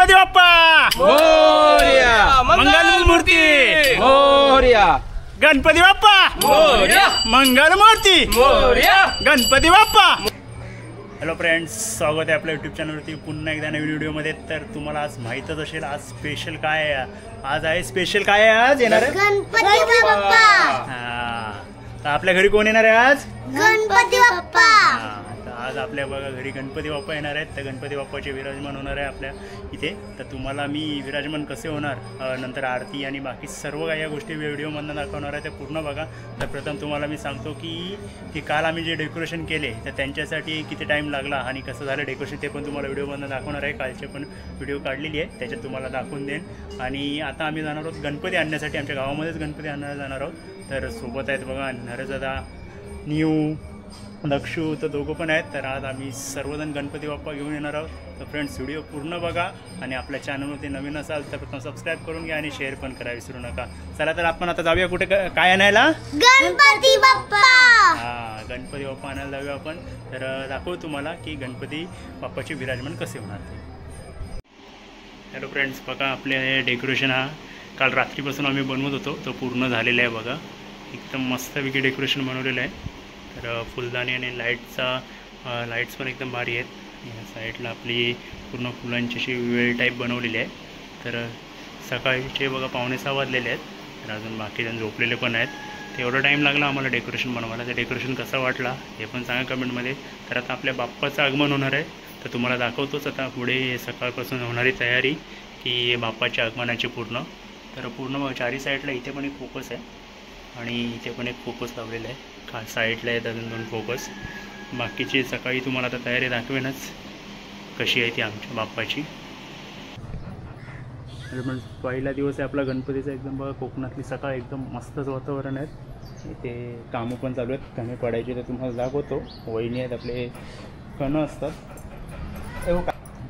गणपती बाप्पा मोरया, मंगल मूर्ती मोरया, गणपती बाप्पा मोरया, मंगल मूर्ती Morya, Ganpati Bappa. Hello friends, स्वागत आहे आपल्या यूट्यूब चॅनलवरती पुन्हा एकदा नवीन व्हिडिओमध्ये। तर तुम्हाला आज माहीतच असेल आज स्पेशल काय आहे। आज आहे स्पेशल काय आहे, आज येणार आहे गणपती बाप्पा। तर आपल्या घरी कोण येणार आहे आज? गणपती बाप्पा। तर आज आपल्या बघा घरी गणपती बाप्पा येणार आहेत। तर गणपती बाप्पाचे विराजमान होणार आहे आपल्या इथे। तर तुम्हाला मी विराजमान कसे होणार, नंतर आरती आणि बाकी सर्व काही या गोष्टी व्हिडिओमधून दाखवणार आहे, ते पूर्ण बघा। तर प्रथम तुम्हाला मी सांगतो की काल आम्ही जे डेकोरेशन केले तर त्यांच्यासाठी किती टाईम लागला आणि कसं झालं डेकोरेशन ते पण तुम्हाला व्हिडिओमधून दाखवणार आहे। कालचे पण व्हिडिओ काढलेली आहे, त्याच्यात तुम्हाला दाखवून देईन। आणि आता आम्ही जाणार आहोत गणपती आणण्यासाठी, आमच्या गावामध्येच गणपती आणायला जाणार आहोत। तर सोबत आहेत बघा नरेशदादा, न्यू, दक्षू, तर दोघं पण आहेत। तर आज आम्ही सर्वजण गणपती बाप्पा घेऊन येणार आहोत। तर फ्रेंड्स व्हिडिओ पूर्ण बघा आणि आपल्या चॅनलवरती नवीन असाल तर प्रथम सबस्क्राईब करून घ्या आणि शेअर पण करा विसरू नका। चला तर आपण आता जाऊया कुठे, काय आणायला? गणपती बाप्पा। हां, गणपती बाप्पा आणायला जाऊया आपण। तर दाखवू तुम्हाला की गणपती बाप्पाचे विराजमान कसे होणार ते। हॅलो फ्रेंड्स, बघा आपले हे डेकोरेशन हा काल रात्रीपासून आम्ही बनवत होतो, तो पूर्ण झालेला आहे बघा। एकदम मस्तपैकी डेकोरेशन बनवलेलं आहे। तर फुलदाणी आणि लाईट्स पण एकदम भारी आहेत। या साईडला आपली पूर्ण फुलांची अशी वेळ टाईप बनवलेली आहे। तर सकाळचे बघा 5:45 वाजलेले आहेत। तर अजून बाकीजण झोपलेले पण आहेत। तर एवढा टाईम लागला आम्हाला डेकोरेशन बनवायला। तर डेकोरेशन कसा वाटला हे पण सांगा कमेंटमध्ये। तर आता आपल्या बाप्पाचं आगमन होणार आहे, तर तुम्हाला दाखवतोच आता पुढे सकाळपासून होणारी तयारी की बाप्पाच्या आगमनाची पूर्ण। तर पूर्ण चारी साईडला इथे पण एक फोकस आहे आणि इथे पण एक फोकस लावलेला आहे। साईडला आहेत अजून 2 फोकस। बाकीची सकाळी तुम्हाला आता तयारी दाखवेनच कशी आहे ती आमच्या बाप्पाची। पण पहिला दिवस आहे आपला गणपतीचा। एकदम बघा कोकणातली सकाळ, एकदम मस्तच वातावरण आहे। इथे कामं पण चालू आहेत, कणे पडायचे, तर तुम्हाला दाखवतो। वहिनी आहेत आपले, कणं असतात,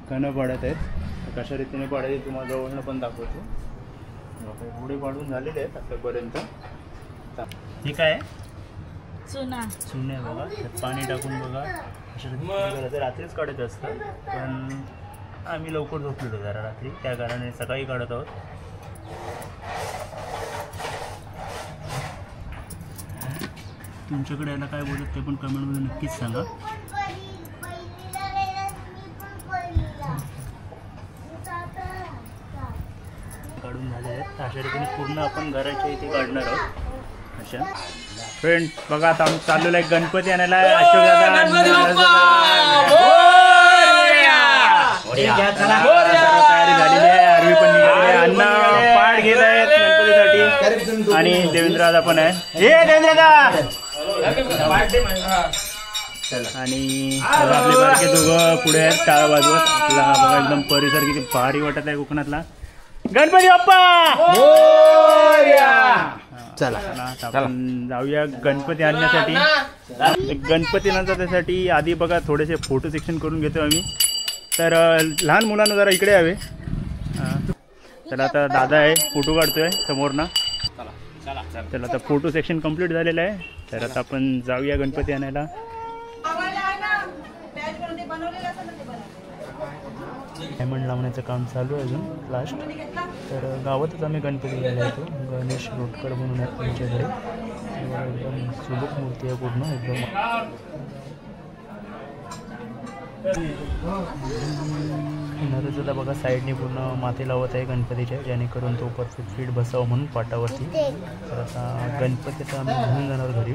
कणं पडत आहेत, कशा रीतीने पडायचे तुम्हाला जवळनं पण दाखवतो। पुढे पाडून झालेले आहेत आतापर्यंत। हे काय आहे? चुने बघा, पाणी टाकून बघा अशा रात्रीच काढत असतं, पण आम्ही लवकर झोपलेलो जरा रात्री, त्या कारणाने सकाळी काढत आहोत। तुमच्याकडे याला काय बोलत ते पण कमेंटमध्ये नक्कीच सांगा। काढून झाले आहेत अशा रीतीने पूर्ण आपण घराच्या इथे काढणार आहोत अशा। फ्रेंड बघा आता आम्ही चाललेलो आहे गणपती आणायला। अशोक दादा तयारी झालेली आहे, आरवी पण निघालेली आहे, अण्णा पाठ घेत आहेत गणपतीसाठी आणि देवेंद्र दादा पण आहे। हे देवेंद्र दादा आणि आपले बारके दोघं पुढे आहेत टाळा वाजवत। आपला बघा एकदम परिसर किती भारी वाटत आहे कोकणातला। गणपती बाप्पा चला आपण जाऊया गणपती आणण्यासाठी। गणपती आणण्यासाठी आधी बघा थोडेसे फोटो सेक्शन करून घेतो आम्ही। तर लहान मुलांना जरा इकडे यावे। तर आता दादा आहे, फोटो काढतोय समोरना। चला आता फोटो सेक्शन कंप्लीट झालेलं आहे। तर आता आपण जाऊया गणपती आणायला। डायमंड लावण्याचं काम चालू आहे अजून लास्ट। तर गावातच आम्ही गणपती घ्यायला येतो। गणेश रोटकर म्हणून आहेत त्यांच्याकडे, एकदम सुबक मूर्ती आहे पूर्ण एकदम। नरेशदादा बघा साईडने पूर्ण माती लावत आहे गणपतीच्या, जेणेकरून तो परफेक्ट फिट बसावं म्हणून पाटावरती। तर आता गणपतीचा आम्ही घेऊन जाणार घरी।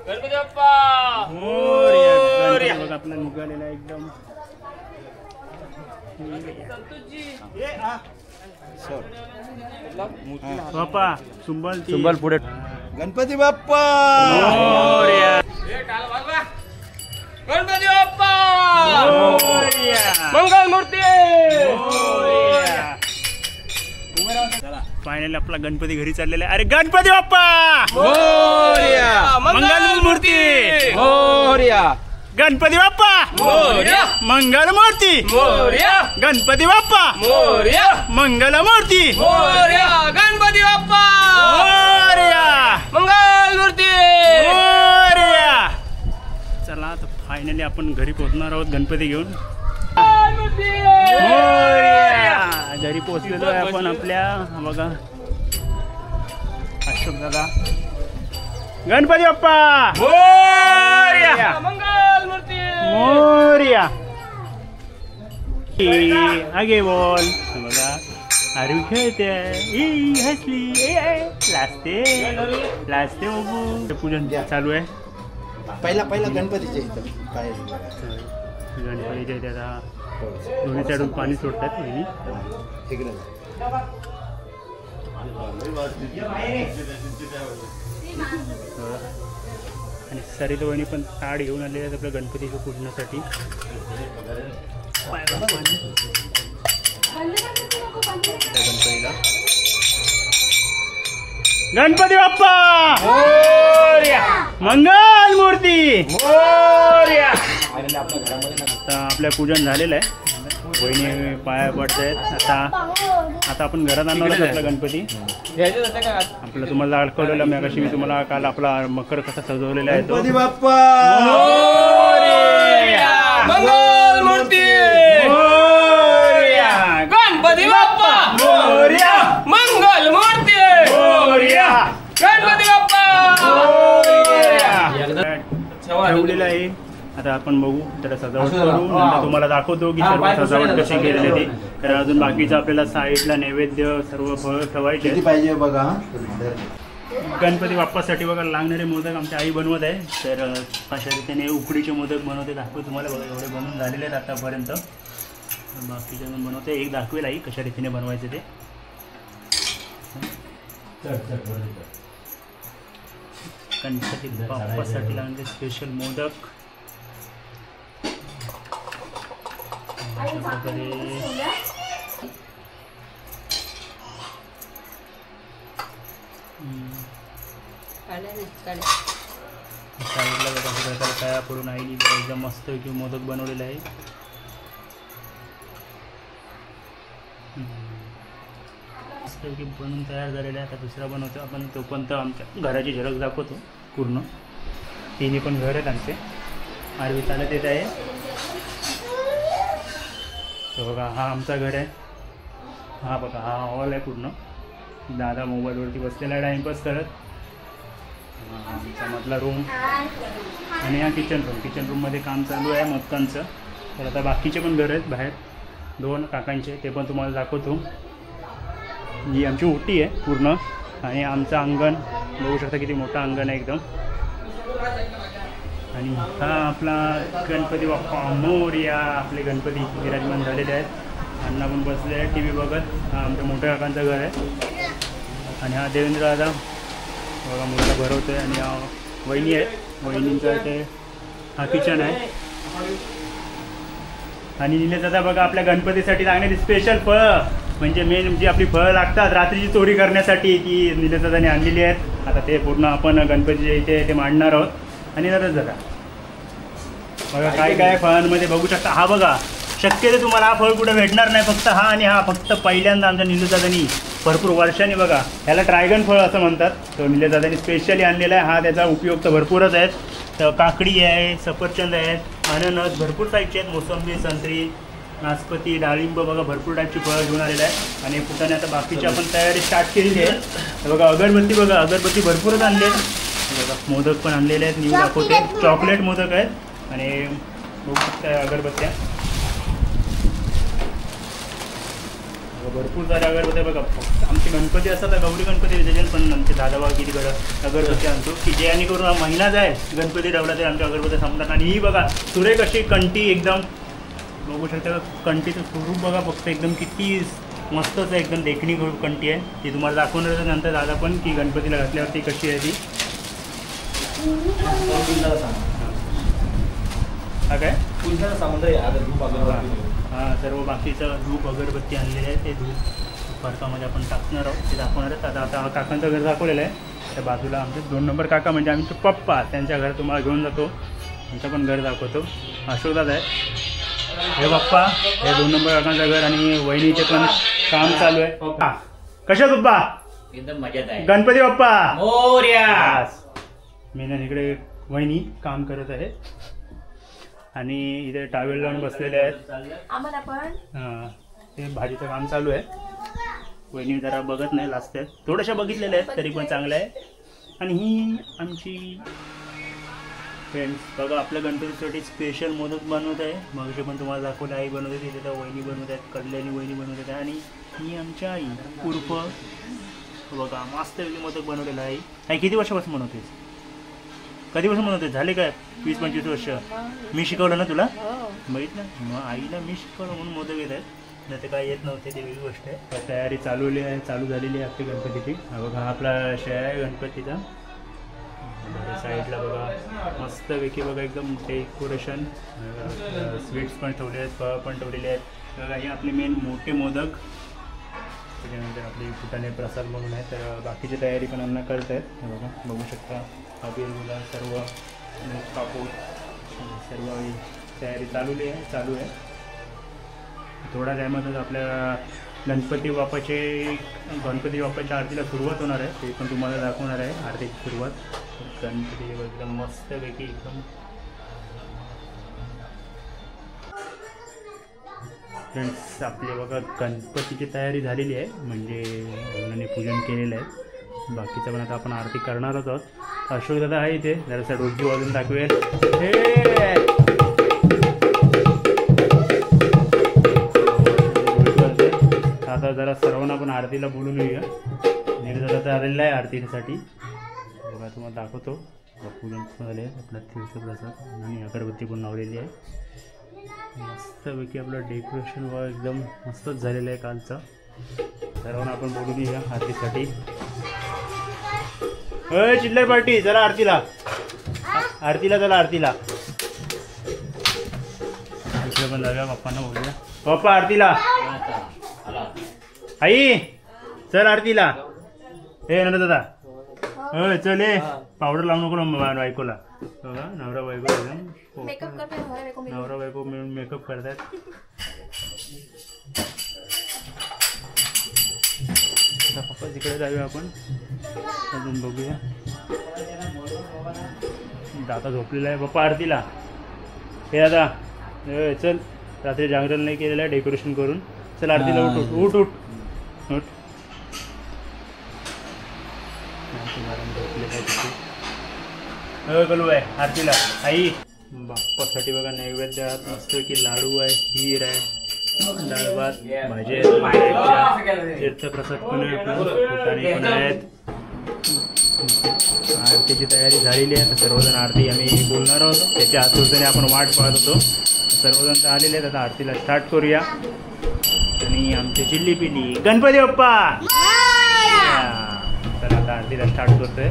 गणपती बाप्पा मोरया, बघा आपला निघालेला एकदम। बाप्पा सुंबल पुढे। गणपती बाप्पा मोरया, गणपती बाप्पा मंगल मूर्ती। फायनली आपला गणपती घरी चाललेला आहे। अरे गणपती बाप्पा मोरया, मंगल मूर्ती मोरया, गणपती बाप्पा मोरया, मंगल मूर्ती मोरया, गणपती बाप्पा मोरया, मंगल मूर्ती मोरया, गणपती बाप्पा मोरया, मंगल मूर्ती मोरया। चला आता आपण घरी पोहोचणार आहोत गणपती घेऊन. मोरया! घरी पोहोचलेलो आहे आपण आपल्या. बघा अशोक दादा. गणपती बाप्पा मोरया! मंगल मूर्ती मोरया! आगे बोल. बघा आरवी खेळते, हसली, लाजते लाजते बाबू. पूजन चालू आहे. पहिला गणपतीचे इथं काय गणपतीच्या इथे आता दोन्ही साईडून पाणी सोडतात वहिनी. तिकडे आणि सरित वहिनी पण ताड घेऊन आलेले आहेत आपल्या गणपतीच्या पूजनासाठी. गणपतीला गणपती बाप्पा मंगल मूर्ती. आता आपल्या पूजन झालेलं आहे. वहिनी पाया पडत आहेत. आता आपण घरात आणणार आहोत आपला गणपती. आपलं तुम्हाला दाखवलेलं मगाशी मी तुम्हाला काल आपला मकर कसा सजवलेला आहे तो. गणपती बाप्पा मंगल मूर्ती गणपती बाप्पा मंगल मूर्ती गणपती बाप्पा ठेवलेलं आहे. आता आपण बघू त्याला सजावट करू. नंतर तुम्हाला दाखवतो की सर्व सजावट कशी केलेली आहे. तर अजून बाकीचं आपल्याला साईडला नैवेद्य सर्व फळ ठेवायचे किती पाहिजे बघा. गणपती बाप्पासाठी बघा लागणारे मोदक आमची आई बनवत आहे. तर अशा रीतीने उकडीचे मोदक बनवते. दाखवू तुम्हाला बघा एवढे बनवून झालेले आहेत आतापर्यंत. बाकीचे अजून बनवते. एक दाखवेल आई कशा रीतीने बनवायचे ते. गणपती बाप्पासाठी लागणारे स्पेशल मोदक. अशा प्रकारे साईडला बघा तयार करून आईने एकदम मस्त की मोदक बनवलेलं आहे. मस्तपैकी बनवून तयार झालेलं आहे. आता दुसरा बनवतो आपण. तो पण तर आमच्या घराची झलक दाखवतो पूर्ण. तिन्ही पण घर आहेत आमचे. आरवी चालत येत आहे. तर बघा हा आमचा घर आहे. हा बघा हा हॉल आहे पूर्ण. दादा मोबाईलवरती बसलेला आहे टाईमपास करत. आमचा मधला रूम आणि हा किचन रूममध्ये काम चालू आहे मोदकांचं. तर आता बाकीचे पण घर आहेत बाहेर 2 काकांचे. ते पण तुम्हाला दाखवतो. ही आमची ओटी आहे पूर्ण. आणि आमचं अंगण बघू शकता किती मोठं अंगण आहे एकदम. आणि हा आपला गणपती बाप्पा मोरया. आपले गणपती विराजमान झालेले आहेत. अण्णा पण बसले आहेत टी व्ही बघत. हा आमच्या मोठ्या काकांचं घर आहे. आणि हा देवेंद्र दादा बघा मुलगा भरवतो आहे. आणि हा वहिनी आहे. वहिनींचा इथे हा किचन आहे. आणि निलेश दादा बघा आपल्या गणपतीसाठी लागणारी स्पेशल फळं म्हणजे मेन जी आपली फळं लागतात रात्रीची चोरी करण्यासाठी ती निलेश दादाने आणलेली आहेत. आता ते पूर्ण आपण गणपतीच्या इथे ते मांडणार आहोत. आणि जरा बघा काय फळांमध्ये बघू शकता. हा बघा शक्यतो तुम्हाला हा फळ कुठे भेटणार नाही. फक्त हा आणि हा फक्त पहिल्यांदा आमच्या निलेशदादांनी भरपूर वर्षांनी बघा ह्याला ड्रॅगन फळ असं म्हणतात. तो निलेशदादांनी स्पेशली आणलेला आहे. हा त्याचा उपयोग तर भरपूरच आहेत. तर काकडी आहे, सफरचंद आहेत, अननस भरपूर टाईपचे आहेत. मोसंबी, संत्री, नासपती, डाळिंब बघा भरपूर टाईपची फळं घेऊन आलेलं आहे. आणि पुढे आता बाकीची आपण तयारी स्टार्ट केलेली आहे. तर बघा अगरबत्ती भरपूरच आणले आहेत. बघा मोदक पण आणलेले आहेत. न्यू दाखवते. चॉकलेट मोदक आहेत. आणि बघू शकता अगरबत्त्या भरपूर साऱ्या अगरबत्त्या बघा. आमचे गणपती असतात गौरी गणपती विसर्जन पण आमचे दादाबाग कितीकडं अगरबत्ती आणतो की जेणेकरून महिना जाईल गणपती ठेवला तरी आमच्या अगरबत्त्या संपतात. आणि ही बघा सुरेख अशी कंठी एकदम बघू शकता. कंठीचं स्वरूप बघा फक्त एकदम किती मस्तच आहे. एकदम देखणी कंठी आहे. ती तुम्हाला दाखवणार नंतर दादा पण की गणपतीला घातल्यावरती कशी आहे ती. हा काय हां सर्व बाकीचं धूप अगरबत्ती आणलेलं आहे. ते धूप फरकामध्ये आपण टाकणार आहोत. ते दाखवणार आहेत. आता काकांचं घर दाखवलेलं आहे. त्या बाजूला आमचे 2 नंबर काका म्हणजे आमचे पप्पा त्यांच्या घर तुम्हाला घेऊन जातो. त्यांचं पण घर दाखवतो. अशोकदादा आहे हे पप्पा. हे 2 नंबर काकांचं घर. आणि वहिनीचे पण काम चालू आहे. कशा पप्पा एकदम मजेत आहे. गणपती बाप्पा मोरया. मी ना इकडे वहिनी काम करत आहे. आणि इथे टावेल लावून बसलेले आहेत. आम्हाला पण ते भाजीचं काम चालू आहे. वहिनी जरा बघत नाही लास्ट आहेत, थोड्याशा बघितलेल्या आहेत तरी पण चांगलं आहे. आणि ही आमची फ्रेंड्स बघा आपल्या गणपतीसाठी स्पेशल मोदक बनवत आहे. मग पण तुम्हाला दाखवलं आई बनवत आहे, तिथे वहिनी बनवत आहेत, कडल्यानी वहिनी बनवत आहे. आणि ही आमच्या आई उर्फ बघा मस्त मोदक बनवलेला आहे. आई किती वर्षापासून बनवतेस? कधीपासून बनवते? झाले काय 20-25 वर्ष? मी शिकवलं ना तुला? माहीत ना, मग आईला मी शिकवलं म्हणून मोदक येत आहेत, नाही तर काय येत नव्हते, ते वेगळी गोष्ट आहे. तर तयारी चालू झालेली आहे आपली गणपतीची. बघा हा शे आहे गणपतीचा. साईडला बघा मस्तपैकी बघा एकदम डेकोरेशन, स्वीट्स पण ठेवले आहेत, फळं पण ठेवलेले आहेत. बघा हे आपले मेन मोठे मोदक, त्याच्यानंतर आपली फुटाणे प्रसाद म्हणून आहे. तर बाकीची तयारी पण आम्हाला करत आहेत. बघा बघू शकता अबीर गुलाल सर्व कापूर सर्व तयारी चालू आहे. थोड्या टायमातच आपल्या गणपती बाप्पाच्या आरतीला सुरुवात होणार आहे, ते पण तुम्हाला दाखवणार आहे आरतीची सुरुवात. गणपती एकदम मस्तपैकी एकदम फ्रेंड्स आपले बघा गणपतीची तयारी झालेली आहे, म्हणजे मुलांनी पूजन केलेलं आहे. बाकीचं पण आता आपण आरती करणारच आहोत. अशोक दादा आहे इथे, जरासा डोलकी वाजून दाखवेल. आता जरा सर्वांना आपण आरतीला बोलून येऊया. दादा तर आलेला आहे आरतीसाठी. बघा तुम्हाला दाखवतो. पूजन झाले आपला तीर्थप्रसाद आणि अगरबत्ती पण लावलेली आहे. मस्तपैकी आपलं डेकोरेशन व एकदम मस्तच झालेलं आहे कालचं. सर्वांना आपण बोलून येऊया आरतीसाठी. चिल्लर पार्टी चला आरतीला चला आरतीला. इकडे पण जाऊया पप्पांना बोलूया. पप्पा आरतीला. आई चल आरतीला. हे नंतर दादा चल हे पावडर लावू नको बायकोला. बघा नवरा बायको एकदम नवरा बायको मिळून मेकअप करतात. पप्पा तिकडे जाऊया आपण अजून बघूया. दादा झोपलेला आहे पप्पा आरतीला. हे दादा चल रात्री जागरण नाही केलेलं आहे डेकोरेशन करून. चल आरतीला उठ उठ गलू आहे आरतीला. आई बाप्पासाठी बघा नैवेद्यात मस्तपैकी लाडू आहे, खीर आहे, डाळ भात, भाजी आहे, तीर्थप्रसाद पण आहे, फुटाणे पण आहेत. आरतीची तयारी झालेली आहे. तर सर्वजण आरती आम्ही बोलणार आहोत, त्याच्या आतुरतेने आपण वाट पाहत होतो. सर्वजण तर आलेले आहेत. आता आरतीला स्टार्ट करूया. आणि आमची चिल्ली पिल्ली गणपती बाप्पा. तर आता आरतीला स्टार्ट करतोय.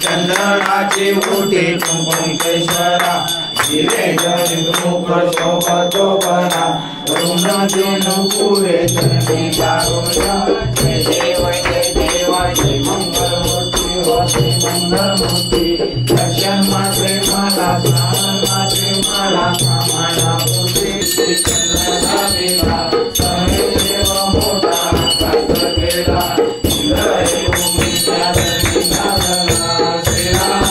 चंदनाची मोठी कुंकुमेश्वरा हिरे मुकुट शोभा पुरे चंदी जय देव जय मंगलमूर्ती वासे मंगलमूर्ती. दर्शन मात्रे मला श्रावण मात्रे मला कामना पूर्ती. चंद्रना देवा सहे देव मोठा कात केला इंद्र भूमीच्या धनी साधना. श्रीराम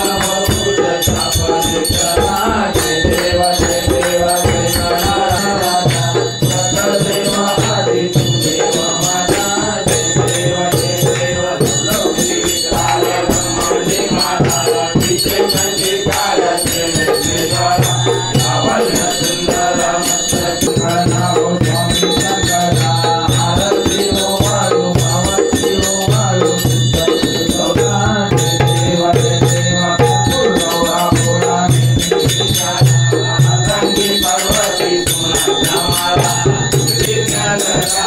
भूत स्थापन करा. जय देवा जय देवा जय गणाराधा. सकल देवा आदि तू देव माता. जय देवा जय देवा लक्ष्मी काल ब्रह्मांडी माता. तिचे संची काल श्रेष्ठेश्वरा. लावण्य सुंदर मस्त नाव स्वामी शंकरा. आरती हो मारू पावती हो मारू सुंदर. जय देवा जय देवा पूर्णवा पुराणी आतंकी पार्वती सुना माला. विज्ञान राजा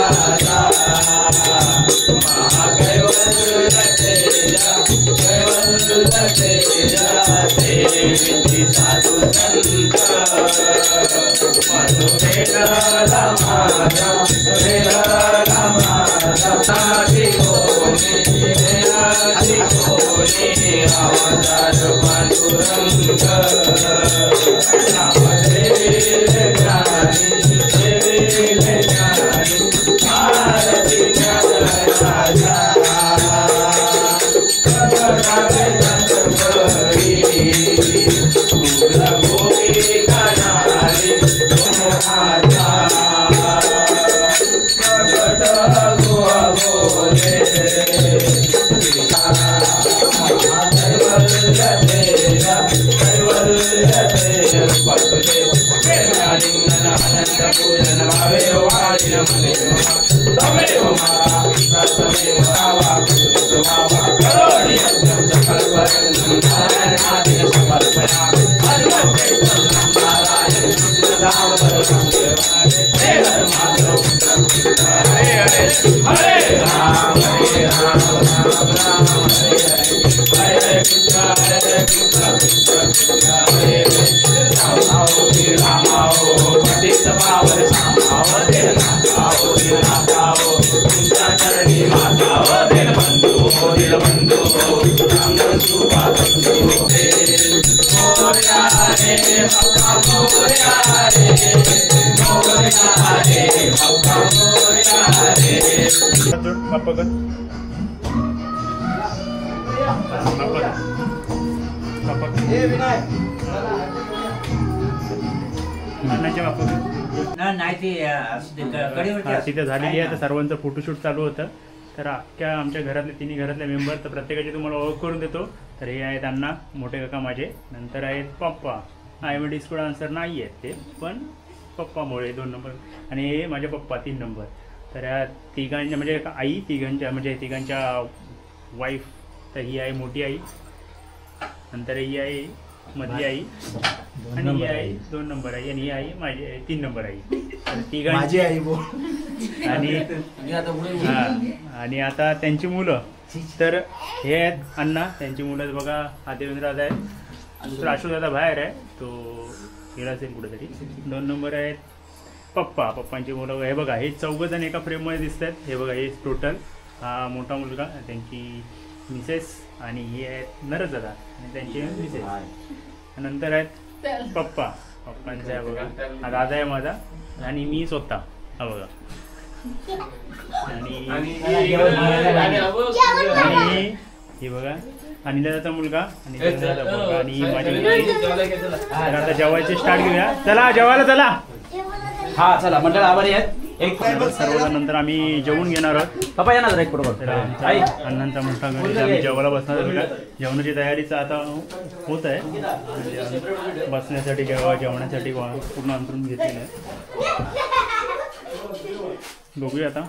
महाकैवल्य तेजा कैवल्य तेजा. देवी साधु संत मधुमेला माता मेला माता. साधी होनी मेला अवतार पांडुरंग नाम देविले ज्ञानी देविले ज्ञानी आरती ज्ञान राजा जगदावे जगदरी गोपी कनारी मोहाचा प्रगट गुहा बोले आनंद पूजन भावे वाणी नमने तमेव माता तमेव रावा सुभावा करोणि सकल वरदं नारायणादि समर्पया नारायण दामोदर हे हर माधव हरे हरे हरे राम हरे राम राम राम हरे हरे हरे कृष्ण कृष्ण कृष्ण हरे हरे राम आओ पतित पावन आओ दिन आओ तुमच्या चरणी माता हो दिन बंधू राम सुपा मोरया रे बाप्पा मोरया रे बाप्पा मोरया रे बाप्पा गण बाप्पा हे विनायक अण्णाच्या बाप्पा नाही ती कडेवरती तिथे झालेली आहे. तर सर्वांचं फोटोशूट चालू होतं. तर अख्ख्या आमच्या घरातले तिन्ही घरातले मेंबर तर प्रत्येकाची तुम्हाला ओळख करून देतो. तर हे आहेत अण्णा मोठे काका माझे, नंतर आहेत पप्पा. आयएमडी स्कूल आन्सर नाही आहेत ते, पण पप्पामुळे 2 नंबर, आणि हे माझे पप्पा 3 नंबर. तर या तिघांच्या म्हणजे आई तिघांच्या वाईफ. तर ही आहे मोठी आई, नंतर ही आहे मधली आई, आणि ही आहे 2 नंबर आई, आणि ही आई माझी 3 नंबर आई. तर तिघांची माझी आई बोल. आणि आता त्यांची मुलं. तर हे आहेत अण्णा, त्यांची मुलं बघा. हा देवेंद्र आहे, दुसरा अशोक दादा बाहेर आहे, तो गेला असेल कुठेतरी. 2 नंबर आहेत पप्पांची मुलं. हे बघा, हे 4 जण एका फ्रेममध्ये दिसत आहेत. हे बघा, हे टोटल. हा मोठा मुलगा, त्यांची मिसेस, आणि हे आहेत नरस दादा आणि त्यांची मिसेस. नंतर आहेत पप्पांचा आहे बघा. हा दादा आहे माझा, आणि मी स्वतः. हा बघा. आणि हे बघा, अनिल दादाचा मुलगा, आणि आणि माझी मुलगी. तर आता जेवायचे स्टार्ट घेऊया. चला जेवायला चला. हा चला मंडळ आभारी आहेत. एक सर्वजण नंतर आम्ही जेवून घेणार आहोत. पप्पा येणार एक बरोबर. तर अण्णांचा मोठा गणेश आम्ही जेवायला बसणार आहोत. जेवणाची तयारीचं आता होत आहे. म्हणजे बसण्यासाठी जेवणासाठी पूर्ण अंतरून घेतलेलं आहे. बघूया आता.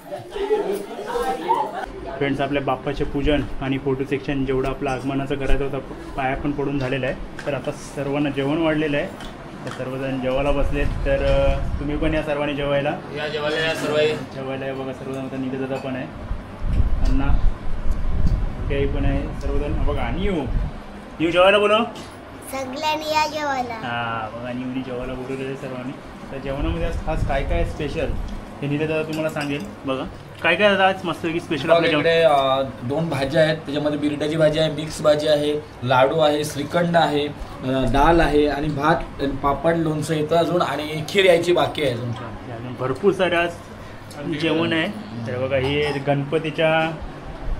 फ्रेंड्स, आपल्या बाप्पाचे पूजन आणि फोटो सेक्शन जेवढं आपलं आगमनाचं करायचं होतं पाया पण पडून झालेलं आहे. तर आता सर्वांना जेवण वाढलेलं आहे. तर सर्वजण जेवायला बसलेत. तर तुम्ही पण या सर्वांनी जेवायला आहे बघा. सर्वजण आता नीट दादा पण आहे, अण्णा मोठी पण आहे, सर्वजण बघा. आणि येऊ जेवायला बोलव सगळ्यांनी या जेवायला. हां बघा, न्यूनी जेवायला बोलवलेलं आहे सर्वांनी. तर जेवणामध्ये आज खास काय काय स्पेशल हे नीट दादा तुम्हाला सांगेल. बघा काय काय आज मस्तपैकी स्पेशल आपल्या इकडे 2 भाज्या आहेत. त्याच्यामध्ये बिरड्याची भाजी आहे, मिक्स भाजी आहे, लाडू आहे, श्रीखंड आहे, डाळ आहे, आणि भात, पापड, लोणचं येतं अजून, आणि खीर यायची बाकी आहे अजून. भरपूर सारे आज जेवण आहे. तर बघा, हे गणपतीच्या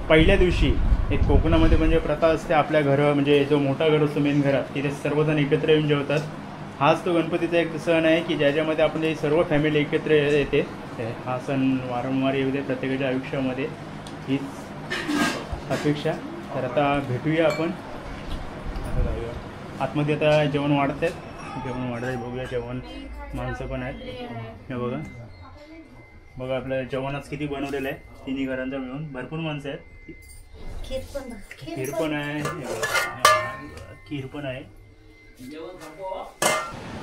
पहिल्या दिवशी एक कोकणामध्ये म्हणजे प्रथा असते, आपल्या घरं म्हणजे जो मोठा घर असतो मेन घरात, तिथे सर्वजण एकत्र येऊन जेवतात. हाच तो गणपतीचा एक सण आहे की ज्याच्यामध्ये आपण सर्व फॅमिली एकत्र येते. हा सण वारंवार येऊ दे प्रत्येकाच्या आयुष्यामध्ये, हीच अपेक्षा. तर आता भेटूया आपण. आता जाऊया आतमध्ये. आता जेवण वाढत आहेत, बघूया. जेवण माणसं पण आहेत. हे बघा आपलं जेवण आज किती बनवलेलं आहे. तिन्ही घरांचं मिळून भरपूर माणसं आहेत. खीर पण आहे.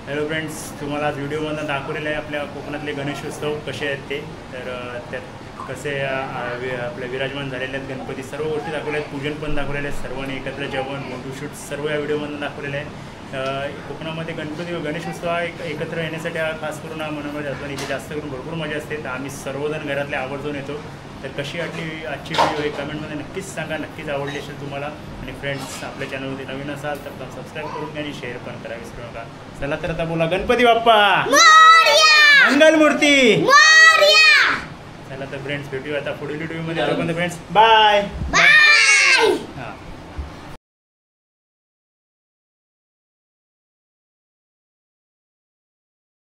हॅलो फ्रेंड्स, तुम्हाला आज व्हिडिओमधून दाखवलेलं आहे आपल्या कोकणातले गणेशोत्सव कसे आहेत ते. तर त्यात कसे आपले विराजमान झालेले आहेत गणपती, सर्व गोष्टी दाखवल्या आहेत. पूजन पण दाखवलेले आहेत. सर्वांनी एकत्र जेवण, फोटोशूट सर्व या व्हिडिओमधून दाखवलेलं आहे. कोकणामध्ये गणपती गणेश उत्सव हा एकत्र येण्यासाठी हा खास करून हा मनोमध्ये असतो आणि इथे जास्त करून भरपूर मजा असते. तर आम्ही सर्वजण घरातले आवर्जून येतो. तर कशी वाटली आजची व्हिडिओ हे कमेंटमध्ये नक्कीच सांगा. नक्कीच आवडली असेल तुम्हाला. आणि फ्रेंड्स आपल्या चॅनलमध्ये नवीन असाल तर सबस्क्राईब करून घ्या आणि शेअर पण करा विसरू नका. चला तर आता बोला गणपती बाप्पा मंगलमूर्ती. चला तर फ्रेंड्स भेटूया आता पुढील व्हिडिओमध्ये. Friends bye.